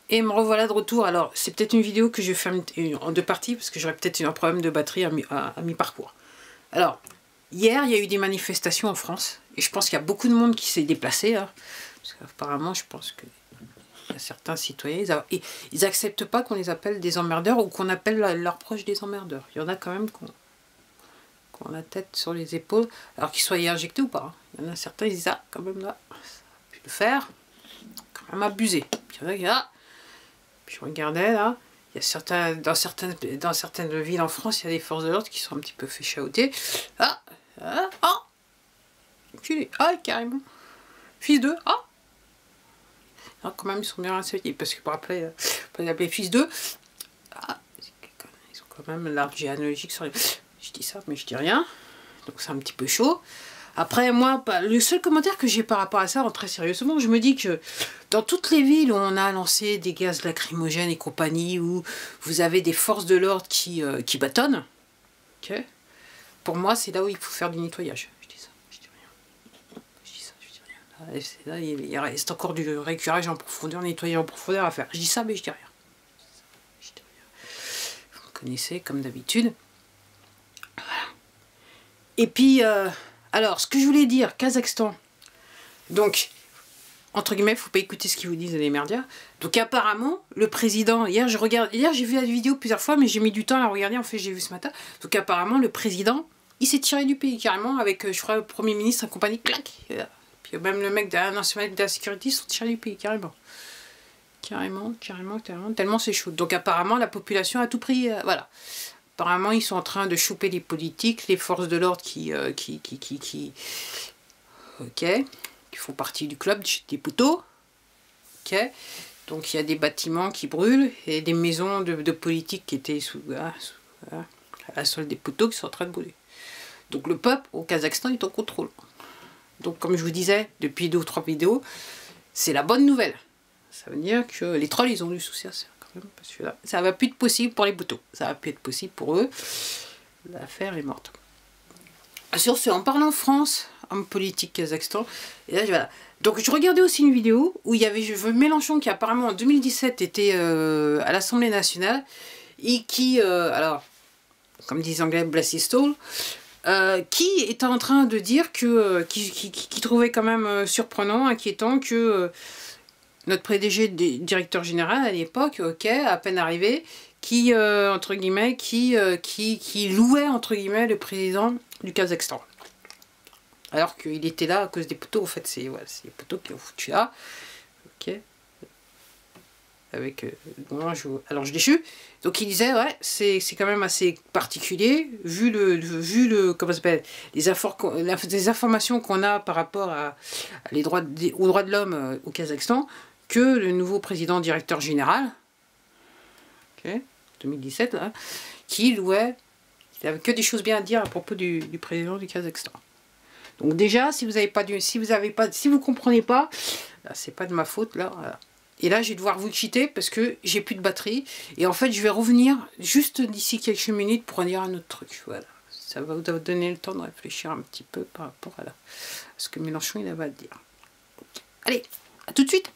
Et me revoilà de retour. Alors, c'est peut-être une vidéo que je vais faire en deux parties, parce que j'aurais peut-être un problème de batterie à mi-parcours. Alors, hier, il y a eu des manifestations en France, et je pense qu'il y a beaucoup de monde qui s'est déplacé, hein, parce qu'apparemment, je pense que il y a certains citoyens, ils acceptent pas qu'on les appelle des emmerdeurs, ou qu'on appelle leurs proches des emmerdeurs. Il y en a quand même qui ont la tête sur les épaules, alors qu'ils soient injectés ou pas. Hein. Il y en a certains, ils disent, ah, quand même là, ça a pu le faire, quand même abusé. Puis il y en a qui disent, ah. Puis je regardais là, il y a dans certaines villes en France, il y a des forces de l'ordre qui sont un petit peu fait chahuter. Ah, ah, ah, ah, carrément. Fils de, ah. Non, quand même, ils sont bien renseigné, parce que pour appeler fils de, ah, ils ont quand même l'arbre généalogique sur les... Je dis ça, mais je dis rien. Donc c'est un petit peu chaud. Après, moi, le seul commentaire que j'ai par rapport à ça, très sérieusement, je me dis que dans toutes les villes où on a lancé des gaz lacrymogènes et compagnie, où vous avez des forces de l'ordre qui bâtonnent, okay, pour moi, c'est là où il faut faire du nettoyage. Je dis ça, je dis rien. Je dis ça, je dis rien. Là, il reste encore du récurage en profondeur, nettoyage en profondeur à faire. Je dis ça, mais je dis rien. Je dis rien. Vous me connaissez, comme d'habitude. Voilà. Et puis... alors, ce que je voulais dire, Kazakhstan, donc, entre guillemets, faut pas écouter ce qu'ils vous disent les merdias. Donc apparemment, le président, hier j'ai vu la vidéo plusieurs fois, mais j'ai mis du temps à la regarder, en fait j'ai vu ce matin. Donc apparemment, le président, il s'est tiré du pays carrément, avec, je crois, le Premier ministre et compagnie, clac. Puis même le mec de la nationalité de la sécurité, ils sont tirés du pays, carrément. Carrément, tellement c'est chaud. Donc apparemment, la population a tout pris, voilà. Apparemment, ils sont en train de choper les politiques, les forces de l'ordre qui font partie du club des poteaux. Ok. Donc, il y a des bâtiments qui brûlent et des maisons de politiques qui étaient à la solde des poteaux qui sont en train de brûler. Donc, le peuple au Kazakhstan est en contrôle. Donc, comme je vous disais depuis 2 ou 3 vidéos, c'est la bonne nouvelle. Ça veut dire que les trolls, ils ont du souci à ça. Parce que là, ça va plus être possible pour les poteaux. Ça va plus être possible pour eux. L'affaire est morte. Sur ce, en parlant France, homme politique Kazakhstan, et là, voilà. Donc je regardais aussi une vidéo où il y avait Mélenchon qui apparemment en 2017 était à l'Assemblée nationale et qui, alors, comme disent les Anglais, bless his soul, qui était en train de dire que, qui trouvait quand même surprenant, inquiétant que notre PDG, directeur général à l'époque, ok, à peine arrivé, qui, entre guillemets, qui louait, entre guillemets, le président du Kazakhstan. Alors qu'il était là à cause des poteaux, en fait, c'est les poteaux qui ont foutu là, ok, avec allonge déchu. Donc il disait, ouais, c'est quand même assez particulier, vu le comment ça s'appelle, les informations qu'on a par rapport aux droits de l'homme au Kazakhstan, que le nouveau président directeur général, ok, 2017, là, qui louait, il n'avait que des choses bien à dire à propos du président du Kazakhstan. Donc déjà, si vous comprenez pas, c'est pas de ma faute là. Voilà. Et là, je vais devoir vous quitter parce que j'ai plus de batterie. Et en fait, je vais revenir juste d'ici quelques minutes pour en dire un autre truc. Voilà. Ça va vous donner le temps de réfléchir un petit peu par rapport à ce que Mélenchon il avait à dire. Allez, à tout de suite.